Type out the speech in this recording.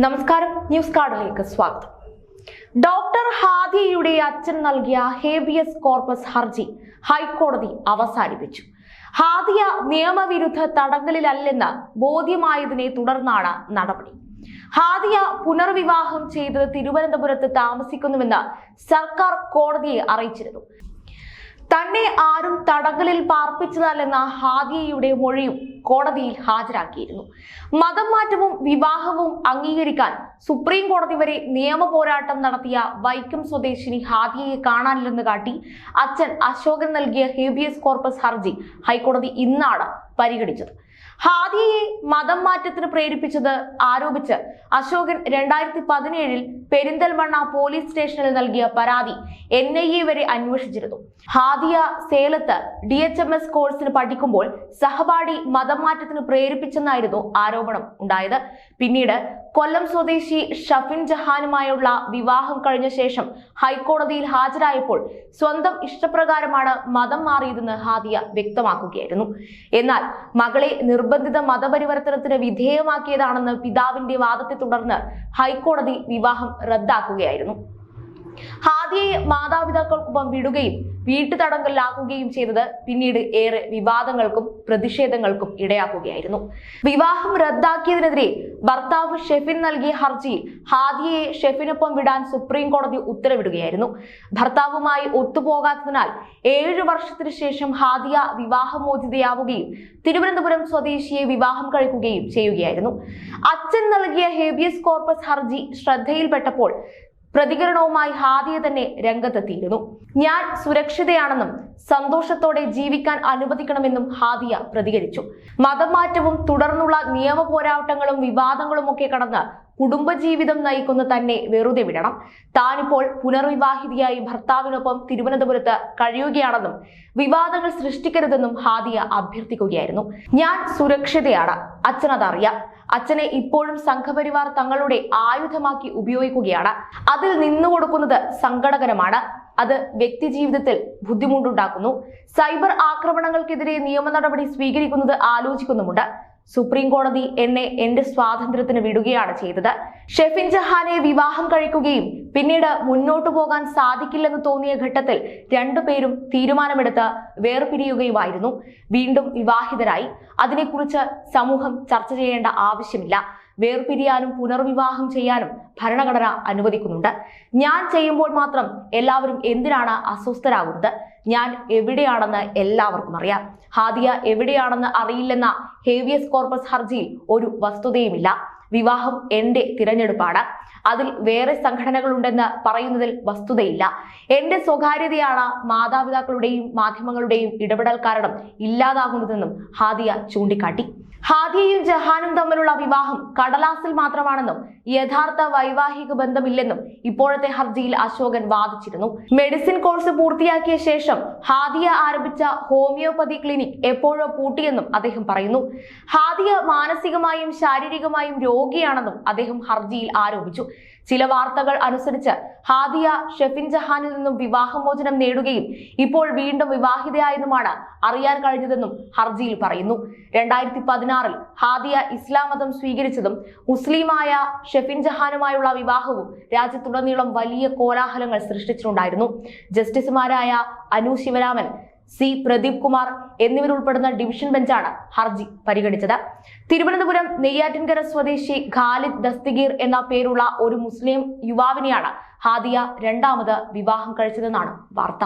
നമസ്കാരം, ന്യൂസ് കാർഡിലേക്ക് സ്വാഗതം. ഡോക്ടർ ഹാദിയയുടെ അച്ഛൻ നൽകിയ ഹേബിയസ് കോർപ്പസ് ഹർജി ഹൈക്കോടതി അവസാനിപ്പിച്ചു. ഹാദിയ നിയമവിരുദ്ധ തടങ്കലിലല്ലെന്ന് ബോധ്യമായതിനെ തുടർന്നാണ് നടപടി. ഹാദിയ പുനർവിവാഹം ചെയ്ത് തിരുവനന്തപുരത്ത് താമസിക്കുന്നുവെന്ന് സർക്കാർ കോടതിയെ അറിയിച്ചിരുന്നു. തന്നെ ആരും തടങ്കലിൽ പാർപ്പിച്ചതല്ലെന്ന ഹാദിയയുടെ മൊഴിയും കോടതിയിൽ ഹാജരാക്കിയിരുന്നു. മതം മാറ്റവും വിവാഹവും അംഗീകരിക്കാൻ സുപ്രീം കോടതി വരെ നിയമ പോരാട്ടം നടത്തിയ വൈക്കം സ്വദേശിനി ഹാദിയയെ കാണാനില്ലെന്ന് കാട്ടി അച്ഛൻ അശോകൻ നൽകിയ ഹേബിയസ് കോർപ്പസ് ഹർജി ഹൈക്കോടതി ഇന്നാണ് പരിഗണിച്ചത്. ഹാദിയയെ മതം മാറ്റത്തിന് പ്രേരിപ്പിച്ചത് ആരോപിച്ച് അശോകൻ 2017 പെരിന്തൽമണ്ണ പോലീസ് സ്റ്റേഷനിൽ നൽകിയ പരാതി NIA വരെ അന്വേഷിച്ചിരുന്നു. ഹാദിയ സേലത്ത് DHMS കോഴ്സിന് പഠിക്കുമ്പോൾ സഹപാഠി മതം മാറ്റത്തിന് പ്രേരിപ്പിച്ചെന്നായിരുന്നു ആരോപണം ഉണ്ടായത്. പിന്നീട് കൊല്ലം സ്വദേശി ഷഫിൻ ജഹാനുമായുള്ള വിവാഹം കഴിഞ്ഞ ശേഷം ഹൈക്കോടതിയിൽ ഹാജരായപ്പോൾ സ്വന്തം ഇഷ്ടപ്രകാരമാണ് മതം മാറിയതെന്ന് ഹാദിയ വ്യക്തമാക്കുകയായിരുന്നു. എന്നാൽ മകളെ നിർബന്ധിത മതപരിവർത്തനത്തിന് വിധേയമാക്കിയതാണെന്ന് പിതാവിന്റെ വാദത്തെ തുടർന്ന് ഹൈക്കോടതി വിവാഹം റദ്ദാക്കുകയായിരുന്നു. ഹാദിയയെ മാതാപിതാക്കൾക്കൊപ്പം വിടുകയും വീട്ടുതടങ്കലിലാക്കുകയും ചെയ്തത് പിന്നീട് ഏറെ വിവാദങ്ങൾക്കും പ്രതിഷേധങ്ങൾക്കും ഇടയാക്കുകയായിരുന്നു. വിവാഹം റദ്ദാക്കിയതിനെതിരെ ഭർത്താവ് ഷെഫിൻ നൽകിയ ഹർജിയിൽ ഹാദിയയെ ഷെഫിനൊപ്പം വിടാൻ സുപ്രീം കോടതി ഉത്തരവിടുകയായിരുന്നു. ഭർത്താവുമായി ഒത്തുപോകാത്തതിനാൽ 7 വർഷത്തിനു ശേഷം ഹാദിയ വിവാഹമോചിതയാവുകയും തിരുവനന്തപുരം സ്വദേശിയെ വിവാഹം കഴിക്കുകയും ചെയ്യുകയായിരുന്നു. അച്ഛൻ നൽകിയ ഹേബിയസ് കോർപ്പസ് ഹർജി ശ്രദ്ധയിൽപ്പെട്ടപ്പോൾ പ്രതികരണവുമായി ഹാദിയ തന്നെ രംഗത്തെത്തിയിരുന്നു. ഞാൻ സുരക്ഷിതയാണെന്നും സന്തോഷത്തോടെ ജീവിക്കാൻ അനുവദിക്കണമെന്നും ഹാദിയ പ്രതികരിച്ചു. മതം മാറ്റവും തുടർന്നുള്ള നിയമ പോരാട്ടങ്ങളും വിവാദങ്ങളും ഒക്കെ കടന്ന് കുടുംബജീവിതം നയിക്കുന്ന തന്നെ വെറുതെ വിടണം. താനിപ്പോൾ പുനർവിവാഹിതയായി ഭർത്താവിനൊപ്പം തിരുവനന്തപുരത്ത് കഴിയുകയാണെന്നും വിവാദങ്ങൾ സൃഷ്ടിക്കരുതെന്നും ഹാദിയ അഭ്യർത്ഥിക്കുകയായിരുന്നു. ഞാൻ സുരക്ഷിതയാണ്, അച്ഛനതറിയാം. അച്ഛനെ ഇപ്പോഴും സംഘപരിവാർ തങ്ങളുടെ ആയുധമാക്കി ഉപയോഗിക്കുകയാണ്. അതിൽ നിന്നുകൊടുക്കുന്നത് സങ്കടകരമാണ്. അത് വ്യക്തി ജീവിതത്തിൽ ബുദ്ധിമുട്ടുണ്ടാക്കുന്നു. സൈബർ ആക്രമണങ്ങൾക്കെതിരെ നിയമ നടപടി സ്വീകരിക്കുന്നത് ആലോചിക്കുന്നുമുണ്ട്. സുപ്രീം കോടതി എന്നെ എന്റെ സ്വാതന്ത്ര്യത്തിന് വിടുകയാണ് ചെയ്തത്. ഷെഫിൻ ജഹാനെ വിവാഹം കഴിക്കുകയും പിന്നീട് മുന്നോട്ടു പോകാൻ സാധിക്കില്ലെന്ന് തോന്നിയ ഘട്ടത്തിൽ രണ്ടുപേരും തീരുമാനമെടുത്ത് വേർപിരിയുകയുമായിരുന്നു. വീണ്ടും വിവാഹിതരായി. അതിനെക്കുറിച്ച് സമൂഹം ചർച്ച ചെയ്യേണ്ട ആവശ്യമില്ല. വേർപിരിയാനും പുനർവിവാഹം ചെയ്യാനും ഭരണഘടന അനുവദിക്കുന്നുണ്ട്. ഞാൻ ചെയ്യുമ്പോൾ മാത്രം എല്ലാവരും എന്തിനാണ് അസ്വസ്ഥരാകുന്നത്? ഞാൻ എവിടെയാണെന്ന് എല്ലാവർക്കും അറിയാം. ഹാദിയ എവിടെയാണെന്ന് അറിയില്ലെന്ന ഹേബിയസ് കോർപ്പസ് ഹർജിയിൽ ഒരു വസ്തുതയുമില്ല. വിവാഹം എന്റെ തിരഞ്ഞെടുപ്പാണ്. അതിൽ വേറെ സംഘടനകളുണ്ടെന്ന് പറയുന്നതിൽ വസ്തുതയില്ല. എന്റെ സ്വകാര്യതയാണ് മാതാപിതാക്കളുടെയും മാധ്യമങ്ങളുടെയും ഇടപെടൽ കാരണം ഇല്ലാതാകുന്നതെന്നും ഹാദിയ ചൂണ്ടിക്കാട്ടി. ഹാദിയയും ജഹാനും തമ്മിലുള്ള വിവാഹം കടലാസിൽ മാത്രമാണെന്നും യഥാർത്ഥ വൈവാഹിക ബന്ധമില്ലെന്നും ഇപ്പോഴത്തെ ഹർജിയിൽ അശോകൻ വാദിച്ചിരുന്നു. മെഡിസിൻ കോഴ്സ് പൂർത്തിയാക്കിയ ശേഷം ഹാദിയ ആരംഭിച്ച ഹോമിയോപ്പതി ക്ലിനിക് എപ്പോഴോ പൂട്ടിയെന്നും അദ്ദേഹം പറയുന്നു. ഹാദിയ മാനസികമായും ശാരീരികമായും രോഗിയാണെന്നും അദ്ദേഹം ഹർജിയിൽ ആരോപിച്ചു. ചില വാർത്തകൾ അനുസരിച്ച് ഹാദിയ ഷെഫിൻ ജഹാനിൽ നിന്നും വിവാഹമോചനം നേടുകയും ഇപ്പോൾ വീണ്ടും വിവാഹിതയായെന്നുമാണ് അറിയാൻ കഴിഞ്ഞതെന്നും ഹർജിയിൽ പറയുന്നു. 2016 ഹാദിയ ഇസ്ലാം മതം സ്വീകരിച്ചതും മുസ്ലിമായ ഷെഫിൻ ജഹാനുമായുള്ള വിവാഹവും രാജ്യത്തുടനീളം വലിയ കോലാഹലങ്ങൾ സൃഷ്ടിച്ചിട്ടുണ്ടായിരുന്നു. ജസ്റ്റിസുമാരായ അനു ശിവരാമൻ, C. പ്രദീപ് കുമാർ എന്നിവരുൾപ്പെടുന്ന ഡിവിഷൻ ബെഞ്ചാണ് ഹർജി പരിഗണിച്ചത്. തിരുവനന്തപുരം നെയ്യാറ്റിൻകര സ്വദേശി ഖാലിദ് ദസ്തിഗീർ എന്ന പേരുള്ള ഒരു മുസ്ലിം യുവാവിനെയാണ് ഹാദിയ രണ്ടാമത് വിവാഹം കഴിച്ചതെന്നാണ് വാർത്ത.